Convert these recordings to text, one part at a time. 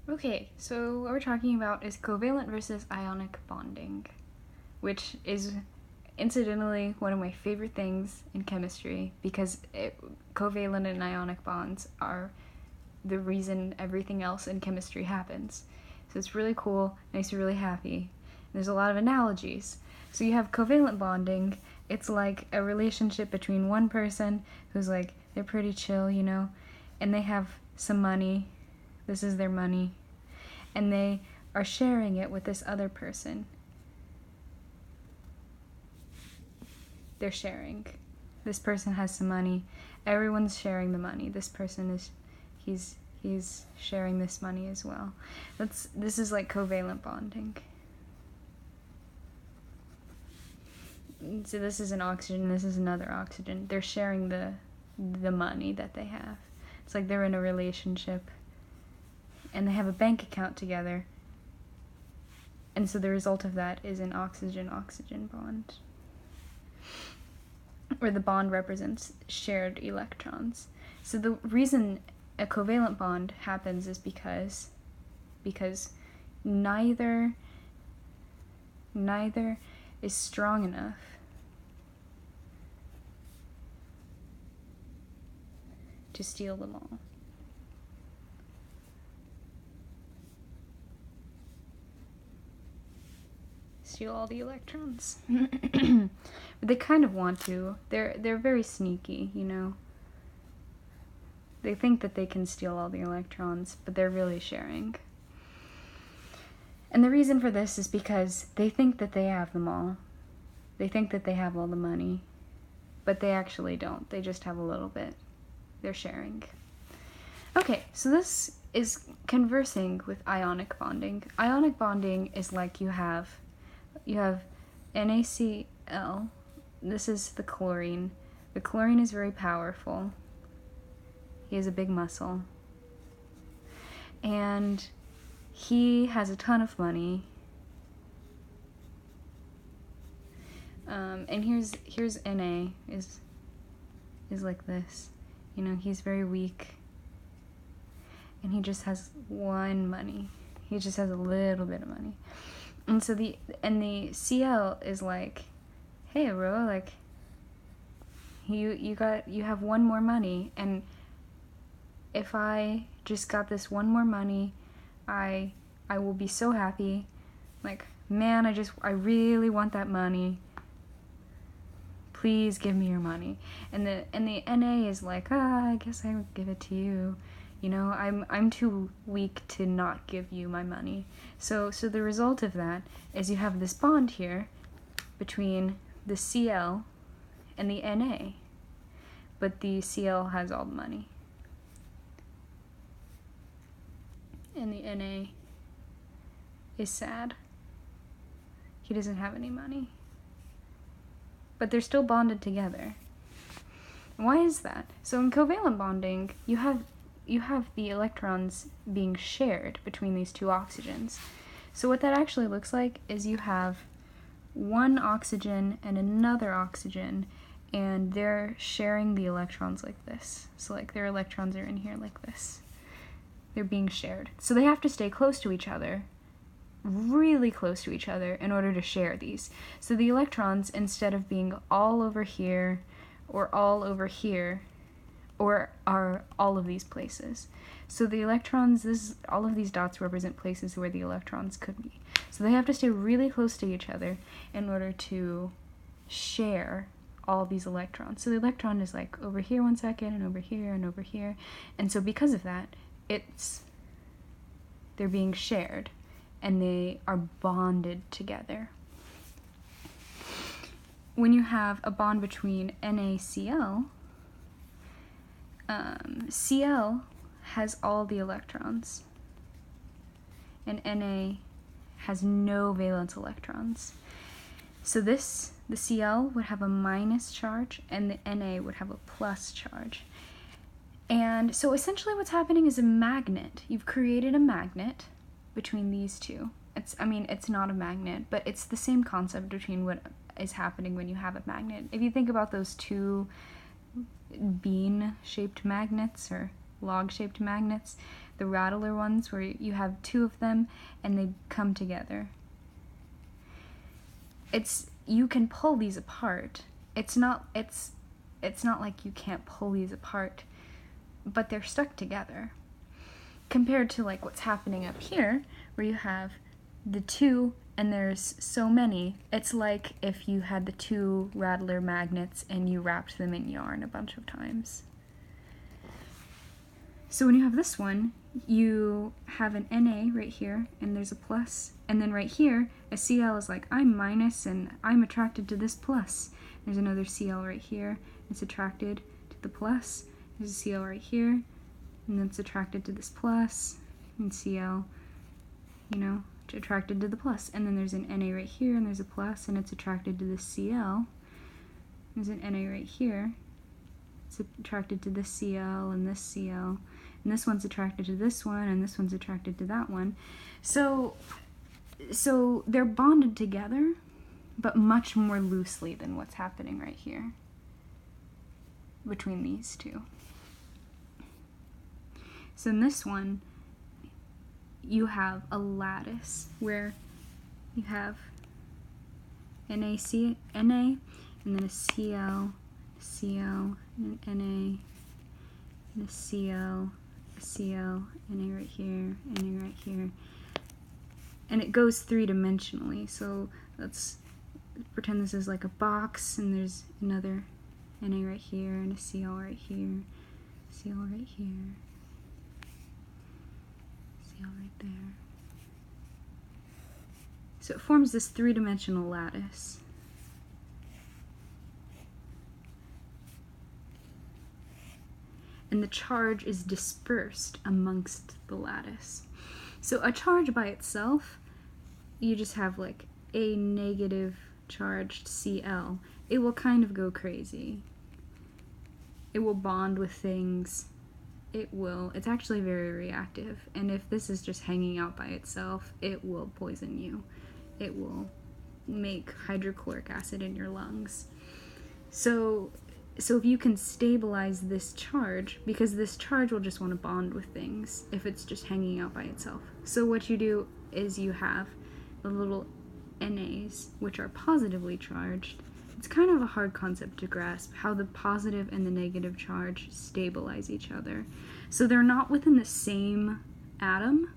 Okay, so what we're talking about is covalent versus ionic bonding, which is incidentally one of my favorite things in chemistry because covalent and ionic bonds are the reason everything else in chemistry happens. So it's really cool, makes me really happy. And there's a lot of analogies. So you have covalent bonding, it's like a relationship between one person who's like, they're pretty chill, and they have some money. This is their money. And they are sharing it with this other person. They're sharing. This person has some money. Everyone's sharing the money. This person is, he's sharing this money as well. This is like covalent bonding. So this is an oxygen, this is another oxygen. They're sharing the money that they have. It's like they're in a relationship and they have a bank account together. And so the result of that is an oxygen-oxygen bond, where the bond represents shared electrons. So the reason a covalent bond happens is because neither is strong enough to steal them all. Steal all the electrons. But they kind of want to. They're very sneaky, They think that they can steal all the electrons, but they're really sharing. And the reason for this is because they think that they have them all. They think that they have all the money, but they actually don't. They just have a little bit. They're sharing. Okay, so this is conversing with ionic bonding. Ionic bonding is like you have NaCl. This is the chlorine. The chlorine is very powerful. He has a big muscle. And he has a ton of money. And here's Na is like this. He's very weak. And he just has money. He just has a little bit of money. And so the Cl is like, hey bro, like you have one more money, and if I just got this one more money, I will be so happy. Like, man, I really want that money. Please give me your money. And the Na is like, I guess I would give it to you. I'm too weak to not give you my money. So the result of that is you have this bond here between the Cl and the Na, but the Cl has all the money. And the Na is sad. He doesn't have any money. But they're still bonded together. Why is that? So in covalent bonding, you have the electrons being shared between these two oxygens. So what that actually looks like is you have one oxygen and another oxygen, and they're sharing the electrons like this. So like their electrons are in here like this. They're being shared. So they have to stay close to each other, really close to each other, in order to share these. So the electrons, instead of being all over here or all over here, or are all of these places. So the electrons, all of these dots represent places where the electrons could be. So they have to stay really close to each other in order to share all these electrons. So the electron is like over here 1 second, and over here, and over here. And so because of that, they're being shared, and they are bonded together. When you have a bond between NaCl, Cl has all the electrons, and Na has no valence electrons. So the Cl would have a minus charge, and the Na would have a plus charge. And so essentially what's happening is a magnet. You've created a magnet between these two. It's not a magnet, but it's the same concept between what is happening when you have a magnet. If you think about those two bean-shaped magnets or log-shaped magnets, the rattler ones where you have two of them and they come together. You can pull these apart. It's not like you can't pull these apart, but they're stuck together. Compared to like what's happening up here, where you have the two and there's so many. It's like if you had the two rattler magnets and you wrapped them in yarn a bunch of times. So when you have this one, you have an Na right here, and there's a plus, and then right here, a Cl is like, I'm minus, and I'm attracted to this plus. There's another Cl right here, it's attracted to the plus. There's a Cl right here, and then it's attracted to this plus, and Cl, you know, attracted to the plus. And then there's an Na right here, and there's a plus, and it's attracted to this Cl. There's an Na right here, it's attracted to this Cl and this Cl. And this one's attracted to this one, and this one's attracted to that one. So they're bonded together, but much more loosely than what's happening right here between these two. So in this one, you have a lattice where you have Na, and then a Cl, Cl, and an Na, and a Cl, Cl, Na right here, Na right here. And it goes three-dimensionally, so let's pretend this is like a box, and there's another Na right here, and a Cl right here, Cl right here, Cl right there. So it forms this three-dimensional lattice. And the charge is dispersed amongst the lattice. So a charge by itself, you just have like a negative charged Cl. It will kind of go crazy. It will bond with things. It's actually very reactive. And if this is just hanging out by itself, it will poison you. It will make hydrochloric acid in your lungs. So if you can stabilize this charge, because this charge will just want to bond with things if it's just hanging out by itself. So what you do is you have the little NAs, which are positively charged. It's kind of a hard concept to grasp, how the positive and the negative charge stabilize each other. So they're not within the same atom,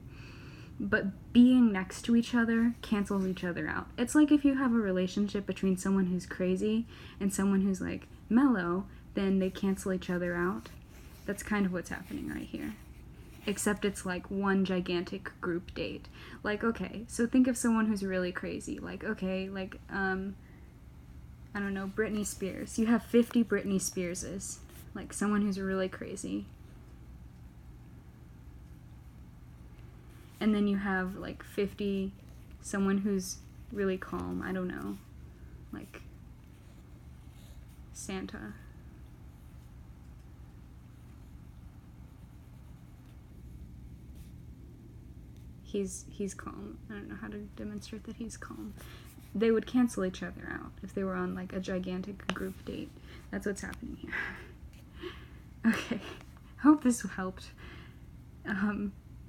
but being next to each other cancels each other out. It's like if you have a relationship between someone who's crazy and someone who's like mellow, then they cancel each other out. That's kind of what's happening right here. Except it's like one gigantic group date. Like, okay, so think of someone who's really crazy. Like, okay, like, I don't know, Britney Spears. You have 50 Britney Spearses. Like, someone who's really crazy. And then you have, like, 50, someone who's really calm. I don't know. Like, Santa. He's calm. I don't know how to demonstrate that he's calm. They would cancel each other out if they were on like a gigantic group date. That's what's happening here. Okay, hope this helped.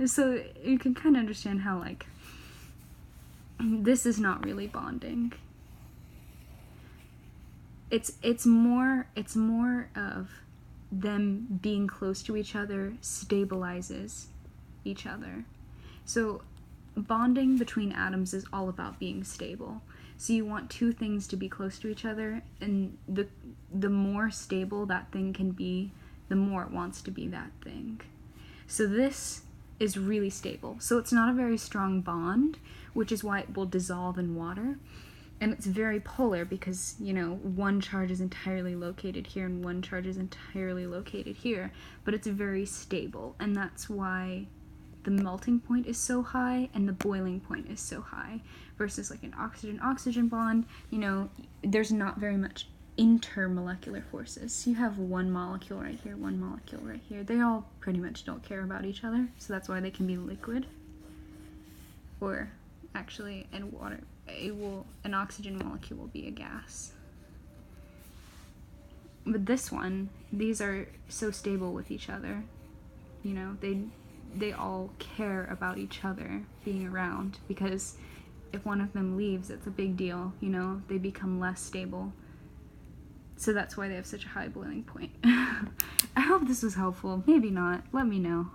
So you can kind of understand how like this is not really bonding. It's more of them being close to each other stabilizes each other. So bonding between atoms is all about being stable. So you want two things to be close to each other, and the more stable that thing can be, the more it wants to be that thing. So this is really stable. So it's not a very strong bond, which is why it will dissolve in water. And it's very polar because, you know, one charge is entirely located here and one charge is entirely located here. But it's very stable, and that's why the melting point is so high and the boiling point is so high. Versus like an oxygen-oxygen bond, you know, there's not very much intermolecular forces. So you have one molecule right here, one molecule right here. They all pretty much don't care about each other, so that's why they can be liquid. Or actually, in water, an oxygen molecule will be a gas. But this one, these are so stable with each other. You know, they all care about each other being around, because if one of them leaves, it's a big deal, you know? They become less stable. So that's why they have such a high boiling point. I hope this was helpful. Maybe not. Let me know.